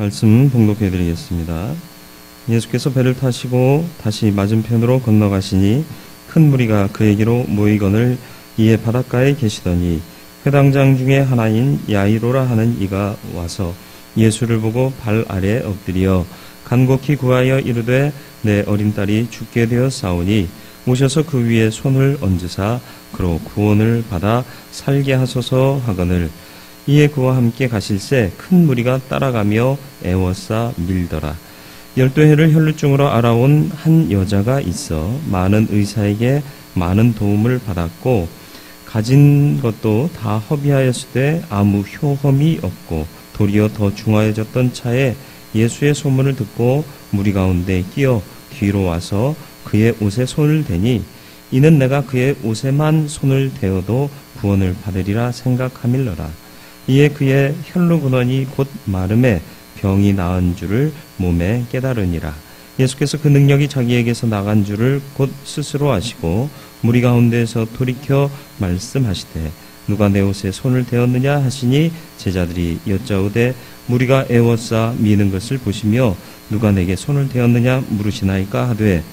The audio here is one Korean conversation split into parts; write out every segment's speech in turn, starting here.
말씀 봉독해 드리겠습니다. 예수께서 배를 타시고 다시 맞은편으로 건너가시니 큰 무리가 그에게로 모이거늘 이에 바닷가에 계시더니 회당장 중에 하나인 야이로라 하는 이가 와서 예수를 보고 발 아래 엎드려 간곡히 구하여 이르되 내 어린 딸이 죽게 되었사오니 오셔서 그 위에 손을 얹으사 그로 구원을 받아 살게 하소서 하거늘 이에 그와 함께 가실새 큰 무리가 따라가며 애워싸 밀더라. 12해를 혈루증으로 알아온 한 여자가 있어 많은 의사에게 많은 도움을 받았고 가진 것도 다 허비하였으되 아무 효험이 없고 도리어 더 중하여졌던 차에 예수의 소문을 듣고 무리 가운데 끼어 뒤로 와서 그의 옷에 손을 대니 이는 내가 그의 옷에만 손을 대어도 구원을 받으리라 생각하밀러라. 이에 그의 혈루 근원이 곧 마름에 병이 나은 줄을 몸에 깨달으니라. 예수께서 그 능력이 자기에게서 나간 줄을 곧 스스로 아시고 무리 가운데에서 돌이켜 말씀하시되 누가 내 옷에 손을 대었느냐 하시니 제자들이 여짜오되 무리가 애워싸 미는 것을 보시며 누가 내게 손을 대었느냐 물으시나이까 하되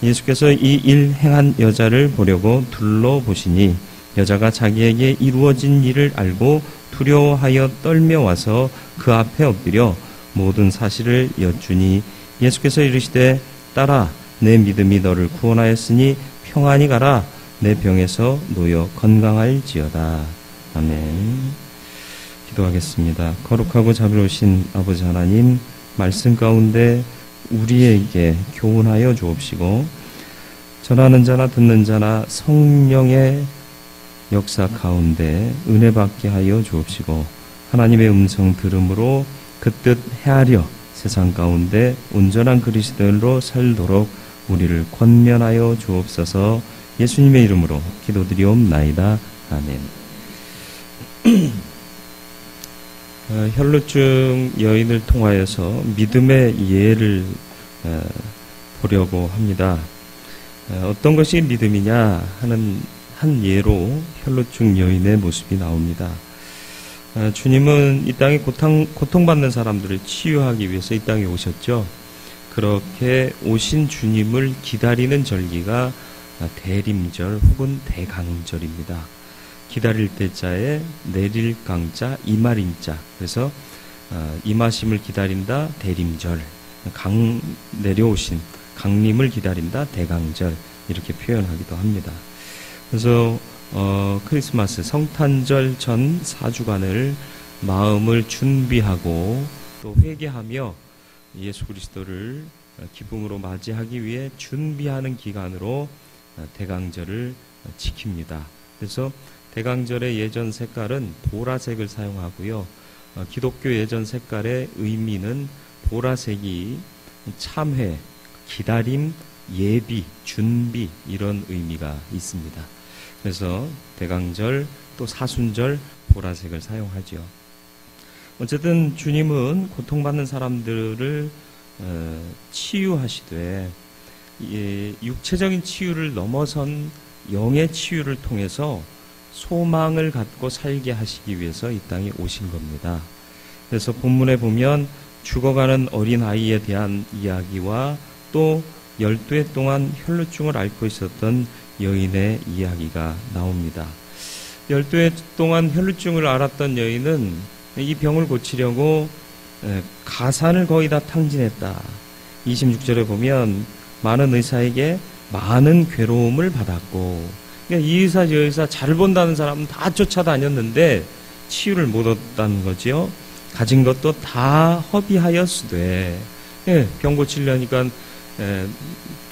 예수께서 이 일 행한 여자를 보려고 둘러보시니 여자가 자기에게 이루어진 일을 알고 두려워하여 떨며 와서 그 앞에 엎드려 모든 사실을 여쭈니 예수께서 이르시되 딸아 내 믿음이 너를 구원하였으니 평안히 가라 내 병에서 놓여 건강할지어다. 아멘. 기도하겠습니다. 거룩하고 자비로우신 아버지 하나님, 말씀 가운데 우리에게 교훈하여 주옵시고 전하는 자나 듣는 자나 성령의 역사 가운데 은혜 받게 하여 주옵시고 하나님의 음성 들음으로 그 뜻 헤아려 세상 가운데 온전한 그리스도인으로 살도록 우리를 권면하여 주옵소서. 예수님의 이름으로 기도드리옵나이다. 아멘. 혈루증 여인을 통하여서 믿음의 예를 보려고 합니다. 어떤 것이 믿음이냐 하는 한 예로 혈루증 여인의 모습이 나옵니다. 주님은 이 땅에 고통받는 사람들을 치유하기 위해서 이 땅에 오셨죠. 그렇게 오신 주님을 기다리는 절기가 대림절 혹은 대강절입니다. 기다릴 때자에 내릴 강자 이말임자, 그래서 임하심을 기다린다 대림절, 강 내려오신 강림을 기다린다 대강절, 이렇게 표현하기도 합니다. 그래서 크리스마스 성탄절 전 4주간을 마음을 준비하고 또 회개하며 예수 그리스도를 기쁨으로 맞이하기 위해 준비하는 기간으로 대강절을 지킵니다. 그래서 대강절의 예전 색깔은 보라색을 사용하고요. 기독교 예전 색깔의 의미는 보라색이 참회, 기다림, 예비, 준비, 이런 의미가 있습니다. 그래서 대강절 또 사순절 보라색을 사용하죠. 어쨌든 주님은 고통받는 사람들을 치유하시되 육체적인 치유를 넘어선 영의 치유를 통해서 소망을 갖고 살게 하시기 위해서 이 땅에 오신 겁니다. 그래서 본문에 보면 죽어가는 어린아이에 대한 이야기와 또 12해 동안 혈루증을 앓고 있었던 여인의 이야기가 나옵니다. 12해 동안 혈루증을 앓았던 여인은 이 병을 고치려고 가산을 거의 다 탕진했다. 26절에 보면 많은 의사에게 많은 괴로움을 받았고, 그러니까 이 의사 저 의사 잘 본다는 사람은 다 쫓아다녔는데 치유를 못 얻었다는 거지요. 가진 것도 다 허비하였으되, 병 고치려니까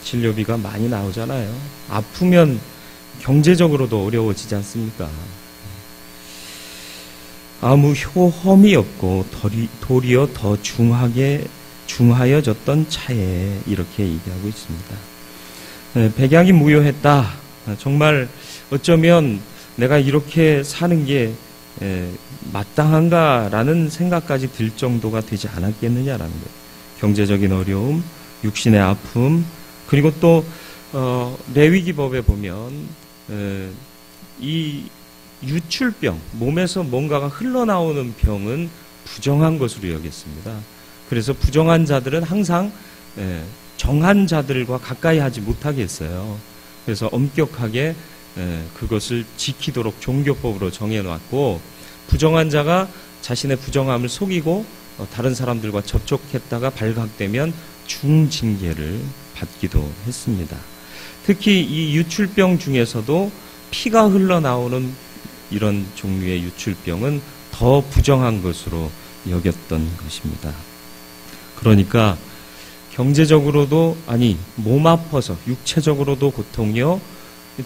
진료비가 많이 나오잖아요. 아프면 경제적으로도 어려워지지 않습니까? 아무 효험이 없고 도리어 더 중하여졌던 차에, 이렇게 얘기하고 있습니다. 백약이 무효했다. 정말 어쩌면 내가 이렇게 사는 게 마땅한가라는 생각까지 들 정도가 되지 않았겠느냐라는 거예요. 경제적인 어려움, 육신의 아픔, 그리고 또 레위기법에 보면 이 유출병, 몸에서 뭔가가 흘러나오는 병은 부정한 것으로 여겼습니다. 그래서 부정한 자들은 항상 정한 자들과 가까이 하지 못하게 했어요. 그래서 엄격하게 그것을 지키도록 종교법으로 정해놨고, 부정한 자가 자신의 부정함을 속이고 다른 사람들과 접촉했다가 발각되면 중징계를 받기도 했습니다. 특히 이 유출병 중에서도 피가 흘러나오는 이런 종류의 유출병은 더 부정한 것으로 여겼던 것입니다. 그러니까 경제적으로도, 아니 몸 아파서 육체적으로도 고통이요,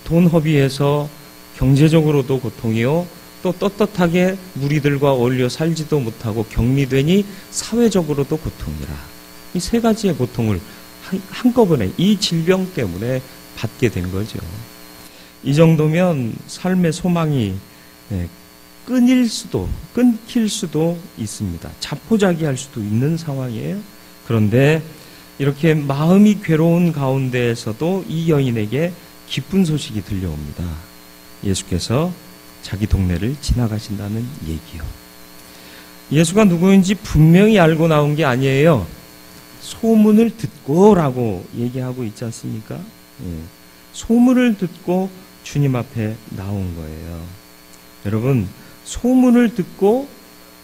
돈 허비해서 경제적으로도 고통이요, 또 떳떳하게 무리들과 어울려 살지도 못하고 격리되니 사회적으로도 고통이라. 이 세 가지의 고통을 한꺼번에 이 질병 때문에 받게 된 거죠. 이 정도면 삶의 소망이 끊길 수도 있습니다. 자포자기할 수도 있는 상황이에요. 그런데 이렇게 마음이 괴로운 가운데에서도 이 여인에게 기쁜 소식이 들려옵니다. 예수께서 자기 동네를 지나가신다는 얘기요. 예수가 누구인지 분명히 알고 나온 게 아니에요. 소문을 듣고라고 얘기하고 있지 않습니까? 소문을 듣고 주님 앞에 나온 거예요. 여러분, 소문을 듣고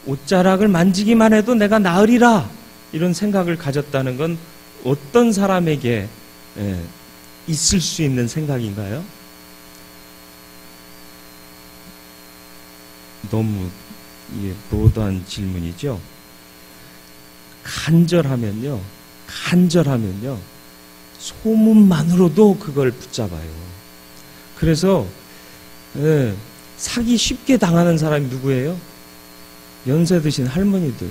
옷자락을 만지기만 해도 내가 나으리라, 이런 생각을 가졌다는 건 어떤 사람에게 있을 수 있는 생각인가요? 너무 브로드한 질문이죠. 간절하면요, 소문만으로도 그걸 붙잡아요. 그래서 사기 쉽게 당하는 사람이 누구예요? 연세 드신 할머니들.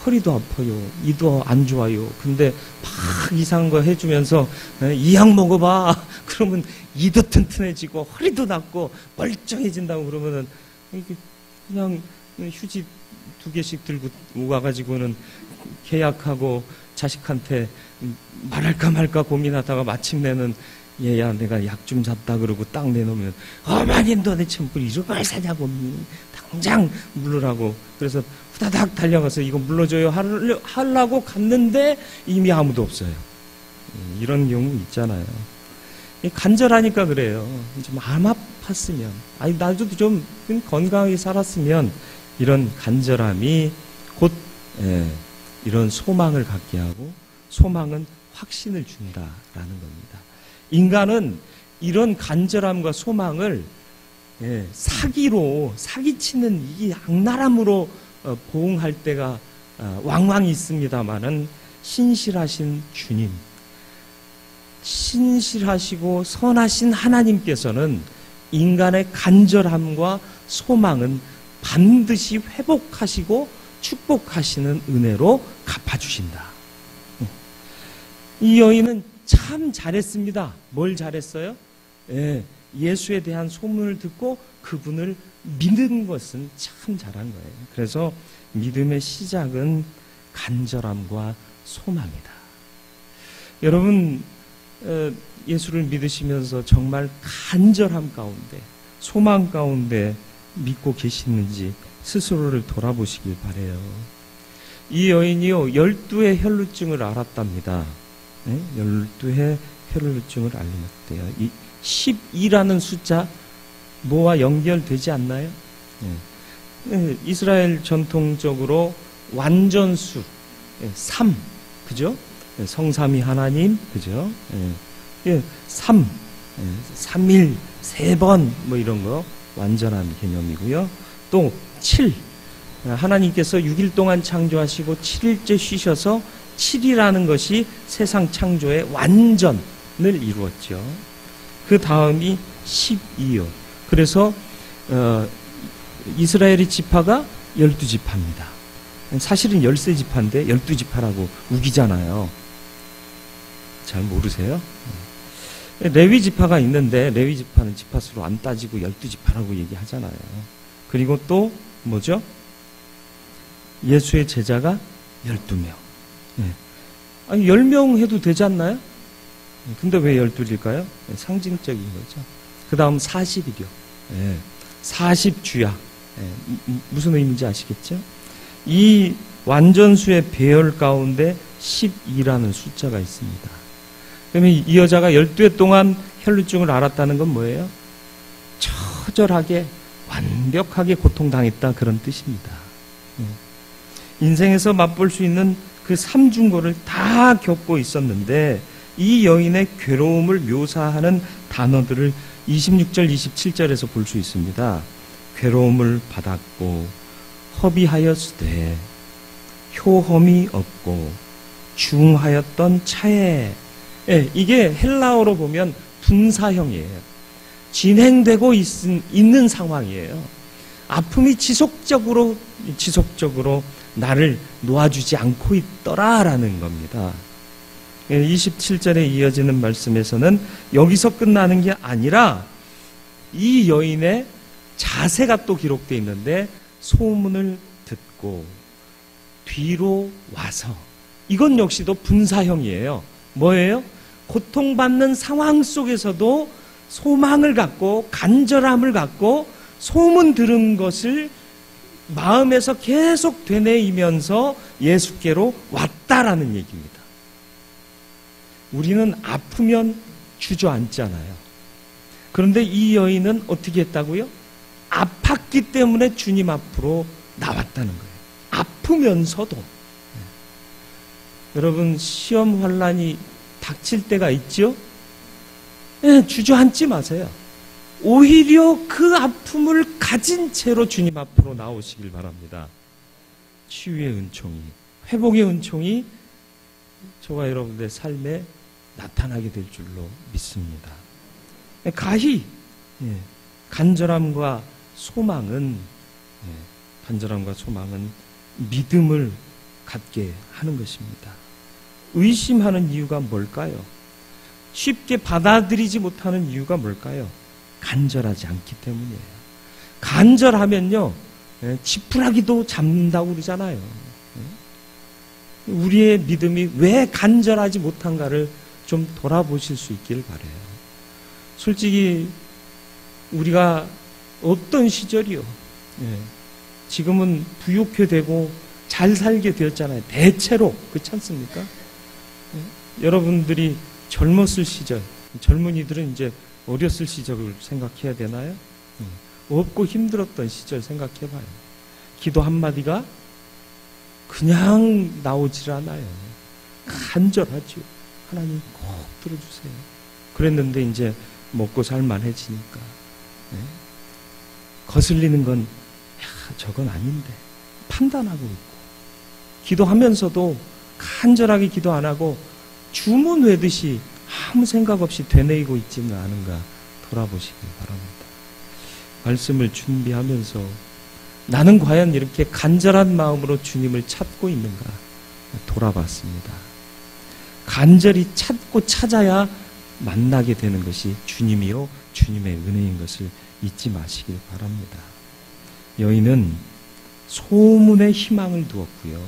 허리도 아파요, 이도 안 좋아요. 근데 막 이상한 거 해주면서 이 약 먹어봐. 그러면 이도 튼튼해지고 허리도 낫고 멀쩡해진다고 그러면은 그냥 휴지 2개씩 들고 와가지고는 계약하고 자식한테 말할까 말까 고민하다가 마침내는 얘야 내가 약 좀 샀다 그러고 딱 내놓으면, 어머니 도대체 뭘 이런 걸 사냐고, 당장 물으라고. 그래서 후다닥 달려가서 이거 물러줘요 하려고 갔는데 이미 아무도 없어요. 이런 경우 있잖아요. 간절하니까 그래요. 좀 안 아팠으면, 아니 나도 좀 건강하게 살았으면, 이런 간절함이 곧 이런 소망을 갖게 하고, 소망은 확신을 준다라는 겁니다. 인간은 이런 간절함과 소망을 사기치는 이 악랄함으로 보응할 때가 왕왕 있습니다마는, 신실하신 주님, 신실하시고 선하신 하나님께서는 인간의 간절함과 소망은 반드시 회복하시고 축복하시는 은혜로 갚아주신다. 이 여인은 참 잘했습니다. 뭘 잘했어요? 예수에 대한 소문을 듣고 그분을 믿는 것은 참 잘한 거예요. 그래서 믿음의 시작은 간절함과 소망이다. 여러분, 예수를 믿으시면서 정말 간절함 가운데, 소망 가운데 믿고 계시는지 스스로를 돌아보시길 바라요. 이 여인이요, 12의 혈루증을 앓았답니다. 12의 혈루증을 앓았대요. 이 12라는 숫자 뭐와 연결되지 않나요? 이스라엘 전통적으로 완전수 3, 그죠? 성삼위 하나님, 그죠? 3, 3일 3번 뭐 이런 거 완전한 개념이고요. 또 7, 하나님께서 6일 동안 창조하시고 7일째 쉬셔서 7이라는 것이 세상 창조의 완전을 이루었죠. 그 다음이 12요. 그래서 이스라엘의 지파가 12지파입니다. 사실은 13지파인데 12지파라고 우기잖아요. 잘 모르세요? 레위 지파가 있는데 레위 지파는 지파수로 안 따지고 12지파라고 얘기하잖아요. 그리고 또 뭐죠? 예수의 제자가 12명. 아니 10명 해도 되지 않나요? 근데 왜 12일까요? 상징적인 거죠. 그 다음 40일이요. 40주야. 무슨 의미인지 아시겠죠? 이 완전수의 배열 가운데 12라는 숫자가 있습니다. 그러면 이 여자가 12해 동안 혈루증을 앓았다는 건 뭐예요? 처절하게 완벽하게 고통당했다, 그런 뜻입니다. 인생에서 맛볼 수 있는 그 삼중고를 다 겪고 있었는데 이 여인의 괴로움을 묘사하는 단어들을 26절, 27절에서 볼 수 있습니다. 괴로움을 받았고 허비하였으되 효험이 없고 중하였던 차에, 이게 헬라어로 보면 분사형이에요. 진행되고 있는 상황이에요. 아픔이 지속적으로 나를 놓아주지 않고 있더라라는 겁니다. 27절에 이어지는 말씀에서는 여기서 끝나는 게 아니라 이 여인의 자세가 또 기록되어 있는데, 소문을 듣고 뒤로 와서, 이건 역시도 분사형이에요. 뭐예요? 고통받는 상황 속에서도 소망을 갖고 간절함을 갖고 소문 들은 것을 마음에서 계속 되뇌이면서 예수께로 왔다라는 얘기입니다. 우리는 아프면 주저앉잖아요. 그런데 이 여인은 어떻게 했다고요? 아팠기 때문에 주님 앞으로 나왔다는 거예요. 아프면서도. 여러분, 시험 환난이 닥칠 때가 있죠? 주저앉지 마세요. 오히려 그 아픔을 가진 채로 주님 앞으로 나오시길 바랍니다. 치유의 은총이, 회복의 은총이 저와 여러분들의 삶에 나타나게 될 줄로 믿습니다. 가히 간절함과 소망은 믿음을 갖게 하는 것입니다. 의심하는 이유가 뭘까요? 쉽게 받아들이지 못하는 이유가 뭘까요? 간절하지 않기 때문이에요. 간절하면요, 지푸라기도 잡는다고 그러잖아요. 우리의 믿음이 왜 간절하지 못한가를 좀 돌아보실 수 있길 바라요. 솔직히 우리가 어떤 시절이요, 지금은 부유케 되고 잘 살게 되었잖아요. 대체로. 그렇지 않습니까? 여러분들이 젊었을 시절, 젊은이들은 이제 어렸을 시절을 생각해야 되나요? 없고 힘들었던 시절 생각해봐요. 기도 한마디가 그냥 나오질 않아요. 간절하죠. 하나님 꼭 들어주세요. 그랬는데 이제 먹고 살만해지니까 거슬리는 건 저건 아닌데 판단하고 있고, 기도하면서도 간절하게 기도 안 하고 주문 외듯이 아무 생각 없이 되뇌이고 있지는 않은가 돌아보시기 바랍니다. 말씀을 준비하면서 나는 과연 이렇게 간절한 마음으로 주님을 찾고 있는가 돌아봤습니다. 간절히 찾고 찾아야 만나게 되는 것이 주님이요 주님의 은혜인 것을 잊지 마시길 바랍니다. 여인은 소문에 희망을 두었고요.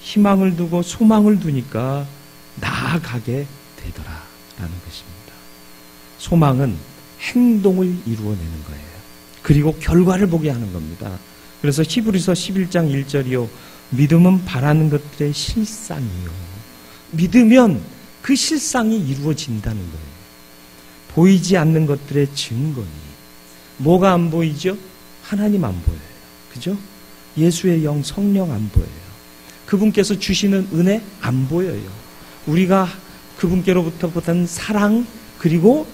희망을 두고 소망을 두니까 나아가게 되더라라는 것입니다. 소망은 행동을 이루어내는 거예요. 그리고 결과를 보게 하는 겁니다. 그래서 히브리서 11장 1절이요. 믿음은 바라는 것들의 실상이요. 믿으면 그 실상이 이루어진다는 거예요. 보이지 않는 것들의 증거니. 뭐가 안 보이죠? 하나님 안 보여요. 그죠? 예수의 영, 성령 안 보여요. 그분께서 주시는 은혜 안 보여요. 우리가 그분께로부터 받은 사랑, 그리고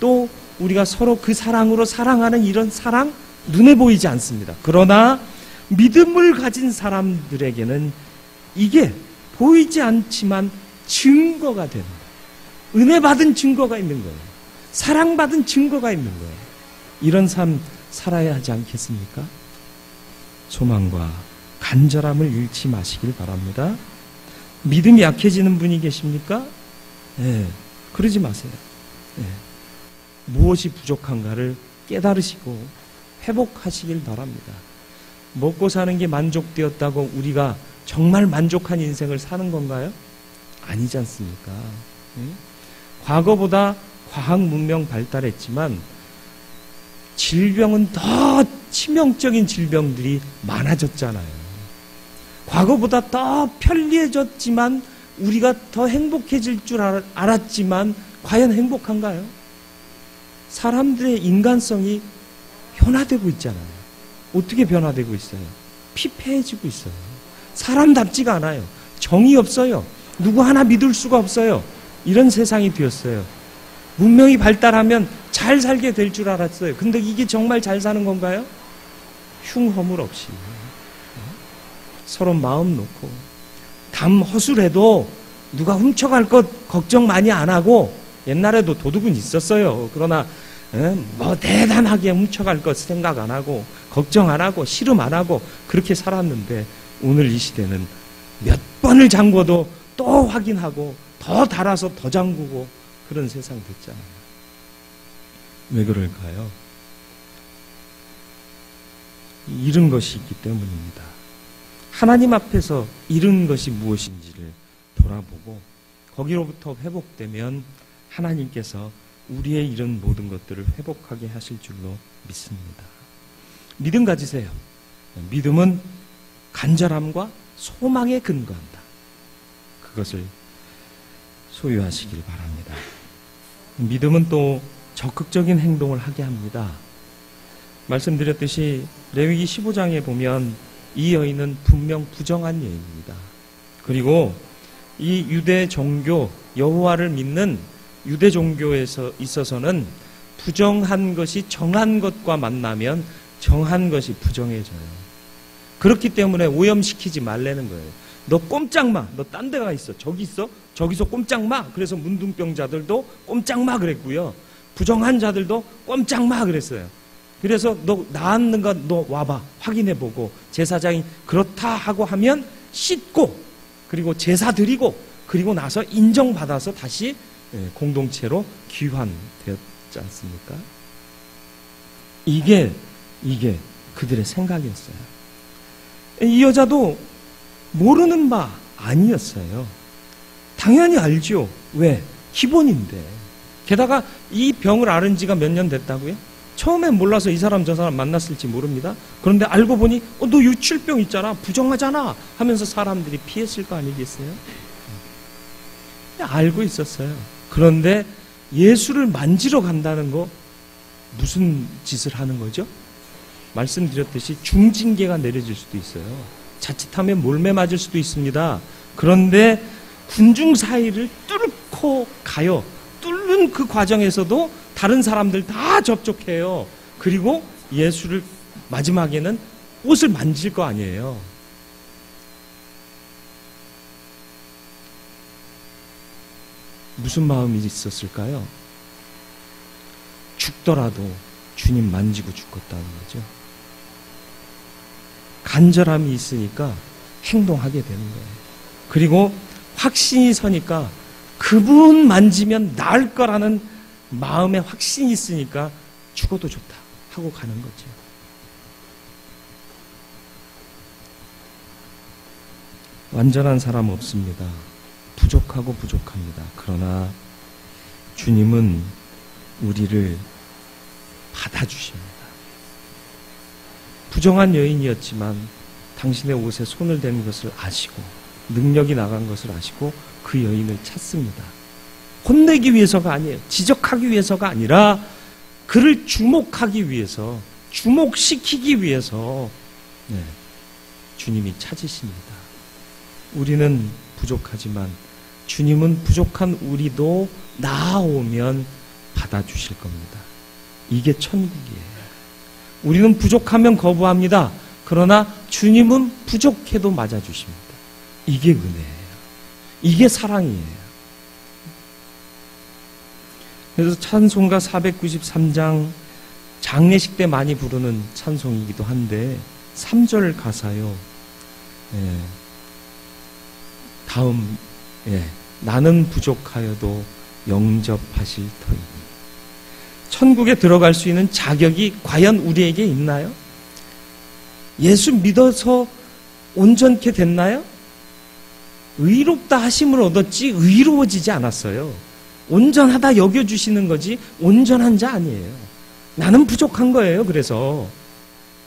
또 우리가 서로 그 사랑으로 사랑하는 이런 사랑 눈에 보이지 않습니다. 그러나 믿음을 가진 사람들에게는 이게 보이지 않지만 증거가 되는 거예요. 은혜 받은 증거가 있는 거예요. 사랑받은 증거가 있는 거예요. 이런 삶 살아야 하지 않겠습니까? 소망과 간절함을 잃지 마시길 바랍니다. 믿음이 약해지는 분이 계십니까? 그러지 마세요. 무엇이 부족한가를 깨달으시고 회복하시길 바랍니다. 먹고 사는 게 만족되었다고 우리가 정말 만족한 인생을 사는 건가요? 아니지 않습니까? 과거보다 과학 문명 발달했지만 질병은 더 치명적인 질병들이 많아졌잖아요. 과거보다 더 편리해졌지만 우리가 더 행복해질 줄 알았지만 과연 행복한가요? 사람들의 인간성이 변화되고 있잖아요. 어떻게 변화되고 있어요? 피폐해지고 있어요. 사람답지가 않아요. 정이 없어요. 누구 하나 믿을 수가 없어요. 이런 세상이 되었어요. 문명이 발달하면 잘 살게 될 줄 알았어요. 근데 이게 정말 잘 사는 건가요? 흉허물 없이 서로 마음 놓고 담 허술해도 누가 훔쳐갈 것 걱정 많이 안 하고, 옛날에도 도둑은 있었어요. 그러나 뭐 대단하게 훔쳐갈 것 생각 안 하고 걱정 안 하고 씨름 안 하고 그렇게 살았는데, 오늘 이 시대는 몇 번을 잠궈도 또 확인하고 더 달아서 더 잠그고 그런 세상 됐잖아요. 왜 그럴까요? 잃은 것이 있기 때문입니다. 하나님 앞에서 잃은 것이 무엇인지를 돌아보고 거기로부터 회복되면 하나님께서 우리의 잃은 모든 것들을 회복하게 하실 줄로 믿습니다. 믿음 가지세요. 믿음은 간절함과 소망에 근거한다. 그것을 소유하시길 바랍니다. 믿음은 또 적극적인 행동을 하게 합니다. 말씀드렸듯이 레위기 15장에 보면 이 여인은 분명 부정한 여인입니다. 그리고 이 유대 종교, 여호와를 믿는 유대 종교에 있어서는 부정한 것이 정한 것과 만나면 정한 것이 부정해져요. 그렇기 때문에 오염시키지 말라는 거예요. 너 꼼짝 마. 너 딴 데 가 있어. 저기 있어. 저기서 꼼짝 마. 그래서 문둥병자들도 꼼짝 마 그랬고요. 부정한 자들도 꼼짝 마 그랬어요. 그래서 너 나았는가 너 와봐. 확인해보고 제사장이 그렇다 하고 하면 씻고 그리고 제사 드리고 그리고 나서 인정받아서 다시 공동체로 귀환되었지 않습니까? 이게 그들의 생각이었어요. 이 여자도 모르는 바 아니었어요. 당연히 알죠. 왜? 기본인데. 게다가 이 병을 앓은 지가 몇 년 됐다고요? 처음엔 몰라서 이 사람 저 사람 만났을지 모릅니다. 그런데 알고 보니 너 유출병 있잖아. 부정하잖아. 하면서 사람들이 피했을 거 아니겠어요? 알고 있었어요. 그런데 예수를 만지러 간다는 거 무슨 짓을 하는 거죠? 말씀드렸듯이 중징계가 내려질 수도 있어요. 자칫하면 몰매 맞을 수도 있습니다. 그런데 군중 사이를 뚫고 가요. 뚫는 그 과정에서도 다른 사람들 다 접촉해요. 그리고 예수를 마지막에는 옷을 만질 거 아니에요. 무슨 마음이 있었을까요? 죽더라도 주님 만지고 죽겠다는 거죠. 간절함이 있으니까 행동하게 되는 거예요. 그리고 확신이 서니까 그분 만지면 나을 거라는 마음에 확신이 있으니까 죽어도 좋다 하고 가는 거죠. 완전한 사람 없습니다. 부족합니다. 그러나 주님은 우리를 받아주십니다. 부정한 여인이었지만 당신의 옷에 손을 댄 것을 아시고 능력이 나간 것을 아시고 그 여인을 찾습니다. 혼내기 위해서가 아니에요. 지적하기 위해서가 아니라 그를 주목하기 위해서, 주목시키기 위해서 주님이 찾으십니다. 우리는 부족하지만 주님은 부족한 우리도 나아오면 받아주실 겁니다. 이게 천국이에요. 우리는 부족하면 거부합니다. 그러나 주님은 부족해도 맞아주십니다. 이게 은혜예요. 이게 사랑이에요. 그래서 찬송가 493장 장례식 때 많이 부르는 찬송이기도 한데 3절 가사요. 다음 나는 부족하여도 영접하실 터이니. 천국에 들어갈 수 있는 자격이 과연 우리에게 있나요? 예수 믿어서 온전케 됐나요? 의롭다 하심을 얻었지 의로워지지 않았어요. 온전하다 여겨주시는 거지 온전한 자 아니에요. 나는 부족한 거예요. 그래서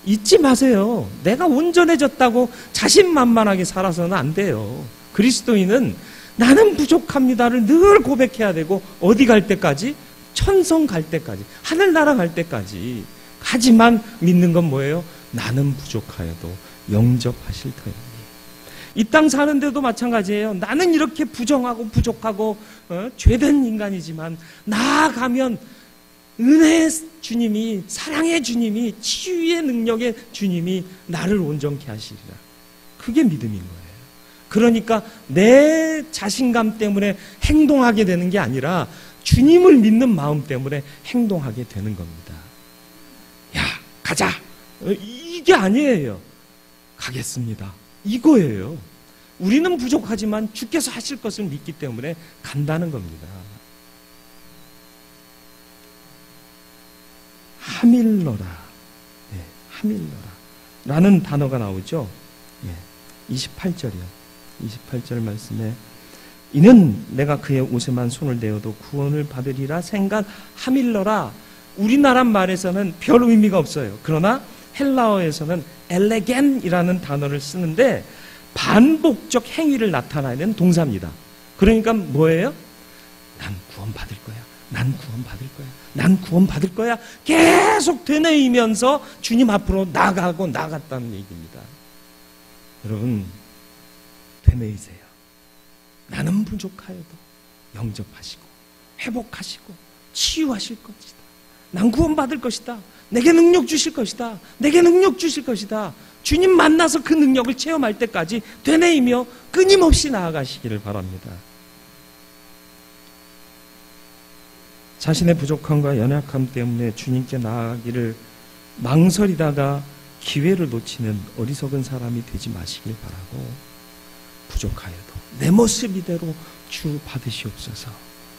잊지 마세요. 내가 온전해졌다고 자신만만하게 살아서는 안 돼요. 그리스도인은 나는 부족합니다를 늘 고백해야 되고, 어디 갈 때까지? 천성 갈 때까지, 하늘나라 갈 때까지. 하지만 믿는 건 뭐예요? 나는 부족하여도 영접하실 터이니. 이 땅 사는데도 마찬가지예요. 나는 이렇게 부정하고 부족하고 죄된 인간이지만 나아가면 은혜의 주님이, 사랑의 주님이, 치유의 능력의 주님이 나를 온전케 하시리라. 그게 믿음인 거예요. 그러니까 내 자신감 때문에 행동하게 되는 게 아니라 주님을 믿는 마음 때문에 행동하게 되는 겁니다. 야, 가자! 이게 아니에요. 가겠습니다. 이거예요. 우리는 부족하지만 주께서 하실 것을 믿기 때문에 간다는 겁니다. 하밀러라. 네, 하밀러라. 라는 단어가 나오죠. 네, 28절이요. 28절 말씀에 이는 내가 그의 옷에만 손을 대어도 구원을 받으리라 생각하밀러라. 우리나라 말에서는 별 의미가 없어요. 그러나 헬라어에서는 엘레겐이라는 단어를 쓰는데 반복적 행위를 나타내는 동사입니다. 그러니까 뭐예요? 난 구원받을 거야. 난 구원받을 거야. 난 구원받을 거야. 계속 되뇌이면서 주님 앞으로 나아갔다는 얘기입니다. 여러분, 되뇌이세요. 나는 부족하여도 영접하시고 회복하시고 치유하실 것이다. 난 구원받을 것이다. 내게 능력 주실 것이다. 내게 능력 주실 것이다. 주님 만나서 그 능력을 체험할 때까지 되뇌이며 끊임없이 나아가시기를 바랍니다. 자신의 부족함과 연약함 때문에 주님께 나아가기를 망설이다가 기회를 놓치는 어리석은 사람이 되지 마시길 바라고, 부족하여도 내 모습 이대로 주 받으시옵소서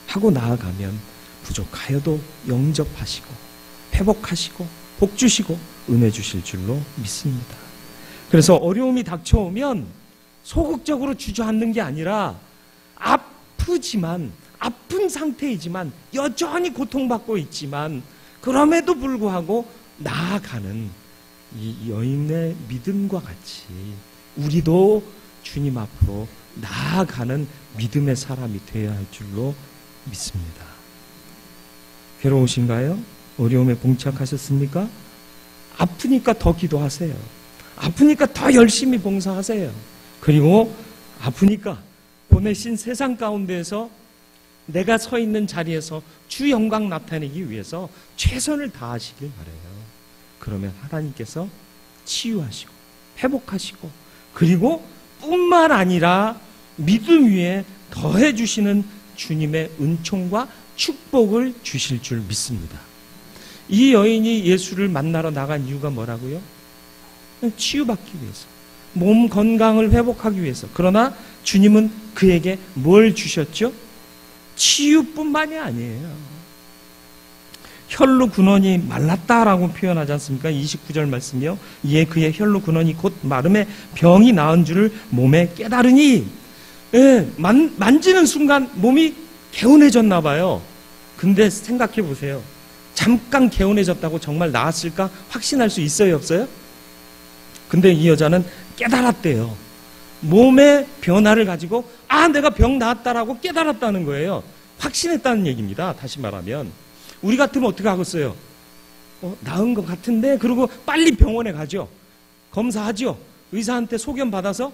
하고 나아가면 부족하여도 영접하시고 회복하시고 복 주시고 은혜 주실 줄로 믿습니다. 그래서 어려움이 닥쳐오면 소극적으로 주저앉는 게 아니라 아프지만, 아픈 상태이지만, 여전히 고통받고 있지만 그럼에도 불구하고 나아가는 이 여인의 믿음과 같이 우리도 주님 앞으로 나아가는 믿음의 사람이 되어야 할 줄로 믿습니다. 괴로우신가요? 어려움에 봉착하셨습니까? 아프니까 더 기도하세요. 아프니까 더 열심히 봉사하세요. 그리고 아프니까 보내신 세상 가운데에서 내가 서 있는 자리에서 주 영광 나타내기 위해서 최선을 다하시길 바라요. 그러면 하나님께서 치유하시고 회복하시고 그리고 뿐만 아니라 믿음 위에 더해 주시는 주님의 은총과 축복을 주실 줄 믿습니다. 이 여인이 예수를 만나러 나간 이유가 뭐라고요? 치유받기 위해서, 몸 건강을 회복하기 위해서. 그러나 주님은 그에게 뭘 주셨죠? 치유뿐만이 아니에요. 혈루 근원이 말랐다라고 표현하지 않습니까? 29절 말씀이요. 이에 그의 혈루 근원이 곧 마름에 병이 나은 줄을 몸에 깨달으니, 만지는 순간 몸이 개운해졌나 봐요. 근데 생각해 보세요. 잠깐 개운해졌다고 정말 나았을까? 확신할 수 있어요, 없어요? 근데 이 여자는 깨달았대요. 몸의 변화를 가지고 내가 병 나았다라고 깨달았다는 거예요. 확신했다는 얘기입니다. 다시 말하면 우리 같으면 어떻게 하겠어요? 나은 것 같은데, 그리고 빨리 병원에 가죠. 검사하죠. 의사한테 소견 받아서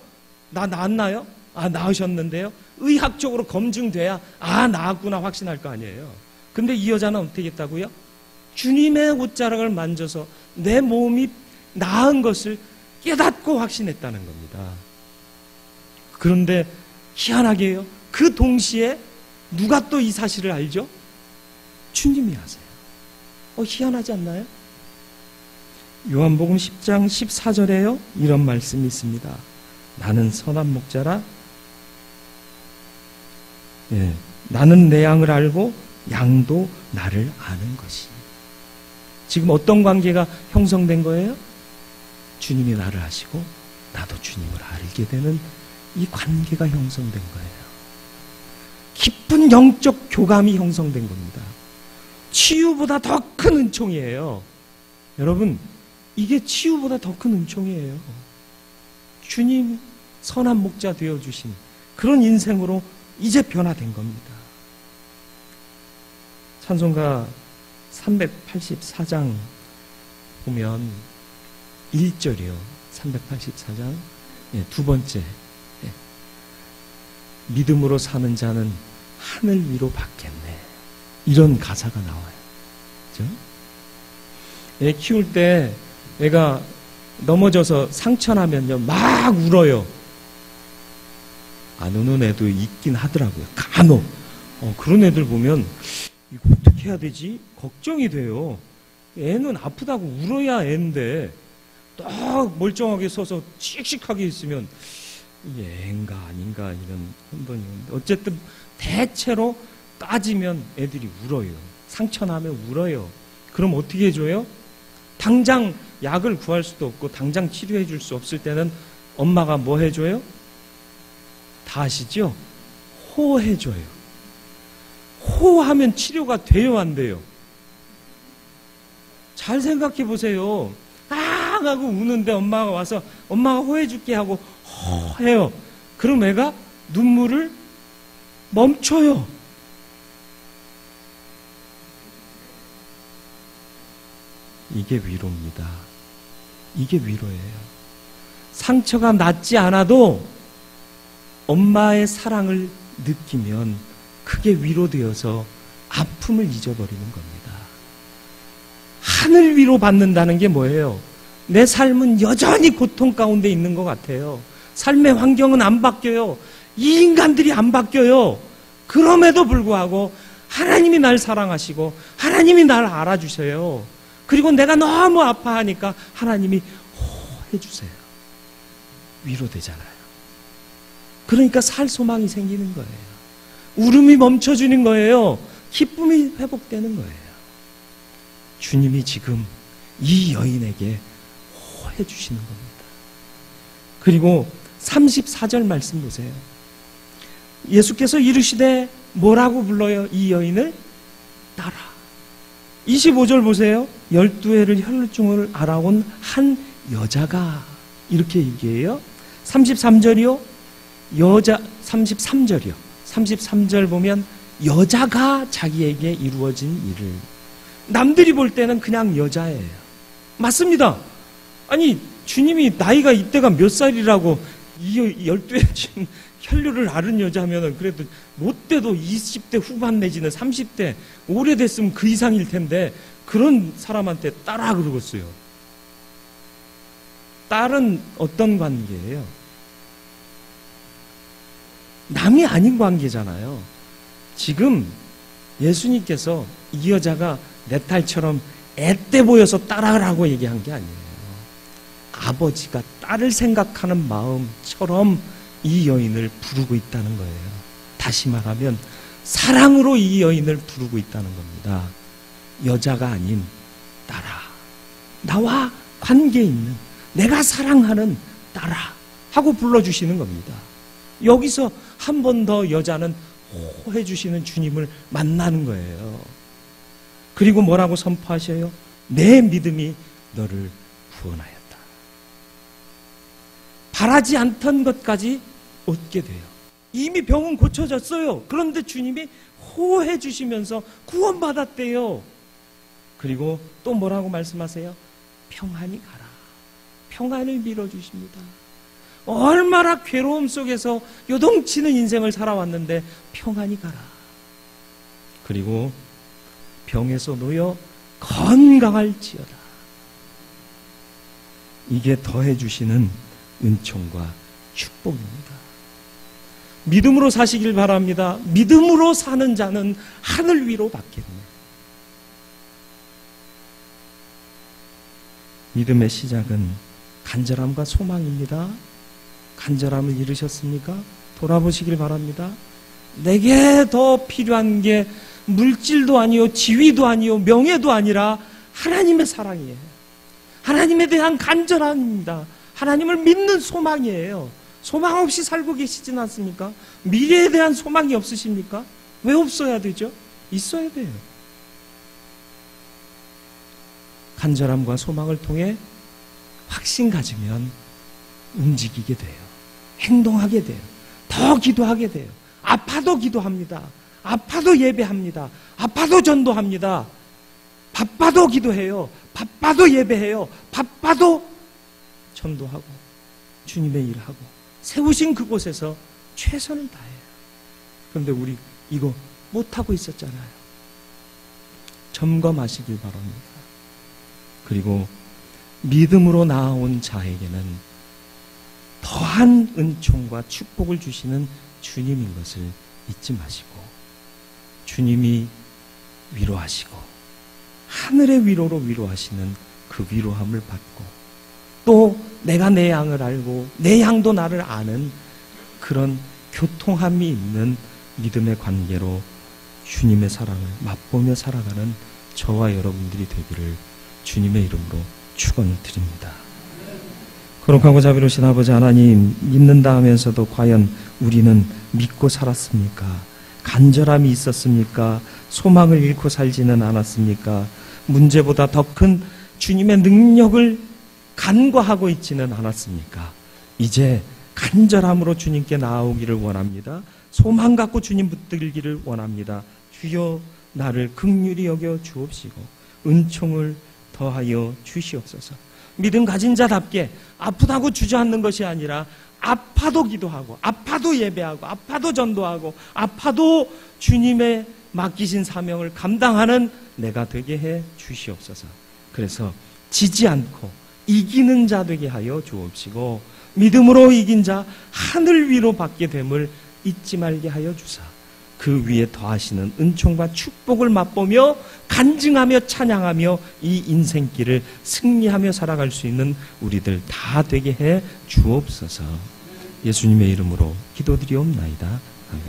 나 나았나요? 나으셨는데요. 의학적으로 검증돼야 나았구나 확신할 거 아니에요. 근데 이 여자는 어떻게 했다고요? 주님의 옷자락을 만져서 내 몸이 나은 것을 깨닫고 확신했다는 겁니다. 그런데 희한하게요, 그 동시에 누가 또 이 사실을 알죠? 주님이 아세요. 희한하지 않나요? 요한복음 10장 14절에요 이런 말씀이 있습니다. 나는 선한 목자라, 나는 내 양을 알고 양도 나를 아는 것이. 지금 어떤 관계가 형성된 거예요? 주님이 나를 아시고 나도 주님을 알게 되는 이 관계가 형성된 거예요. 깊은 영적 교감이 형성된 겁니다. 치유보다 더 큰 은총이에요. 여러분, 이게 치유보다 더 큰 은총이에요. 주님 선한 목자 되어주신 그런 인생으로 이제 변화된 겁니다. 찬송가 384장 보면 1절이요. 384장 두 번째, 믿음으로 사는 자는 하늘 위로 받겠네, 이런 가사가 나와요. 그죠? 애 키울 때 애가 넘어져서 상처나면요 막 울어요. 안 우는 애도 있긴 하더라고요, 간혹. 그런 애들 보면 이거 어떻게 해야 되지? 걱정이 돼요. 애는 아프다고 울어야 애인데 딱 멀쩡하게 서서 씩씩하게 있으면 이게 애인가 아닌가 이런 혼돈이 오는데, 어쨌든 대체로 따지면 애들이 울어요. 상처나면 울어요. 그럼 어떻게 해줘요? 당장 약을 구할 수도 없고 당장 치료해 줄 수 없을 때는 엄마가 뭐 해줘요? 다 아시죠? 호해줘요. 호하면 치료가 돼요, 안 돼요? 잘 생각해 보세요. 아 하고 우는데 엄마가 와서 엄마가 호해줄게 하고 해요. 그럼 애가 눈물을 멈춰요. 이게 위로입니다. 이게 위로예요. 상처가 낫지 않아도 엄마의 사랑을 느끼면 그게 위로되어서 아픔을 잊어버리는 겁니다. 하늘 위로 받는다는 게 뭐예요? 내 삶은 여전히 고통 가운데 있는 것 같아요. 삶의 환경은 안 바뀌어요. 이 인간들이 안 바뀌어요. 그럼에도 불구하고 하나님이 날 사랑하시고 하나님이 날 알아주세요. 그리고 내가 너무 아파하니까 하나님이 해주세요. 위로되잖아요. 그러니까 살 소망이 생기는 거예요. 울음이 멈춰주는 거예요. 기쁨이 회복되는 거예요. 주님이 지금 이 여인에게 해주시는 겁니다. 그리고 34절 말씀 보세요. 예수께서 이르시되 뭐라고 불러요? 이 여인을 따라. 25절 보세요. 12해를 혈루증을 알아온 한 여자가 이렇게 얘기해요. 33절이요. 33절이요. 33절 보면 여자가 자기에게 이루어진 일을. 남들이 볼 때는 그냥 여자예요. 맞습니다. 아니 주님이 나이가 이때가 몇 살이라고 이 12해 지금 혈류를 앓은 여자면은 그래도 못돼도 20대 후반 내지는 30대 오래됐으면 그 이상일 텐데 그런 사람한테 딸아 그러겠어요. 딸은 어떤 관계예요? 남이 아닌 관계잖아요. 지금 예수님께서 이 여자가 내 딸처럼 앳돼 보여서 딸아라고 얘기한 게 아니에요. 아버지가 딸을 생각하는 마음처럼 이 여인을 부르고 있다는 거예요. 다시 말하면 사랑으로 이 여인을 부르고 있다는 겁니다. 여자가 아닌 딸아, 나와 관계 있는 내가 사랑하는 딸아 하고 불러주시는 겁니다. 여기서 한 번 더 여자는 호해 주시는 주님을 만나는 거예요. 그리고 뭐라고 선포하셔요? 내 믿음이 너를 구원하였다. 바라지 않던 것까지 얻게 돼요. 이미 병은 고쳐졌어요. 그런데 주님이 호해 주시면서 구원받았대요. 그리고 또 뭐라고 말씀하세요? 평안히 가라. 평안을 밀어주십니다. 얼마나 괴로움 속에서 요동치는 인생을 살아왔는데 평안히 가라. 그리고 병에서 놓여 건강할지어다. 이게 더해주시는 은총과 축복입니다. 믿음으로 사시길 바랍니다. 믿음으로 사는 자는 하늘 위로 받겠네. 믿음의 시작은 간절함과 소망입니다. 간절함을 잃으셨습니까? 돌아보시길 바랍니다. 내게 더 필요한 게 물질도 아니요, 지위도 아니요, 명예도 아니라 하나님의 사랑이에요. 하나님에 대한 간절함입니다. 하나님을 믿는 소망이에요. 소망 없이 살고 계시진 않습니까? 미래에 대한 소망이 없으십니까? 왜 없어야 되죠? 있어야 돼요. 간절함과 소망을 통해 확신 가지면 움직이게 돼요. 행동하게 돼요. 더 기도하게 돼요. 아파도 기도합니다. 아파도 예배합니다. 아파도 전도합니다. 바빠도 기도해요. 바빠도 예배해요. 바빠도 전도하고 주님의 일하고 세우신 그곳에서 최선을 다해요. 그런데 우리 이거 못하고 있었잖아요. 점검하시길 바랍니다. 그리고 믿음으로 나아온 자에게는 더한 은총과 축복을 주시는 주님인 것을 잊지 마시고 주님이 위로하시고 하늘의 위로로 위로하시는 그 위로함을 받고 또 내가 내 양을 알고 내 양도 나를 아는 그런 교통함이 있는 믿음의 관계로 주님의 사랑을 맛보며 살아가는 저와 여러분들이 되기를 주님의 이름으로 축원을 드립니다. 거룩하고 자비로우신 아버지 하나님, 믿는다 하면서도 과연 우리는 믿고 살았습니까? 간절함이 있었습니까? 소망을 잃고 살지는 않았습니까? 문제보다 더 큰 주님의 능력을 간과하고 있지는 않았습니까? 이제 간절함으로 주님께 나아오기를 원합니다. 소망 갖고 주님 붙들기를 원합니다. 주여 나를 긍휼히 여겨 주옵시고 은총을 더하여 주시옵소서. 믿음 가진 자답게 아프다고 주저앉는 것이 아니라 아파도 기도하고 아파도 예배하고 아파도 전도하고 아파도 주님의 맡기신 사명을 감당하는 내가 되게 해 주시옵소서. 그래서 지지 않고 이기는 자 되게 하여 주옵시고 믿음으로 이긴 자 하늘 위로 받게 됨을 잊지 말게 하여 주사 그 위에 더하시는 은총과 축복을 맛보며 간증하며 찬양하며 이 인생길을 승리하며 살아갈 수 있는 우리들 다 되게 해 주옵소서. 예수님의 이름으로 기도드리옵나이다. 아멘.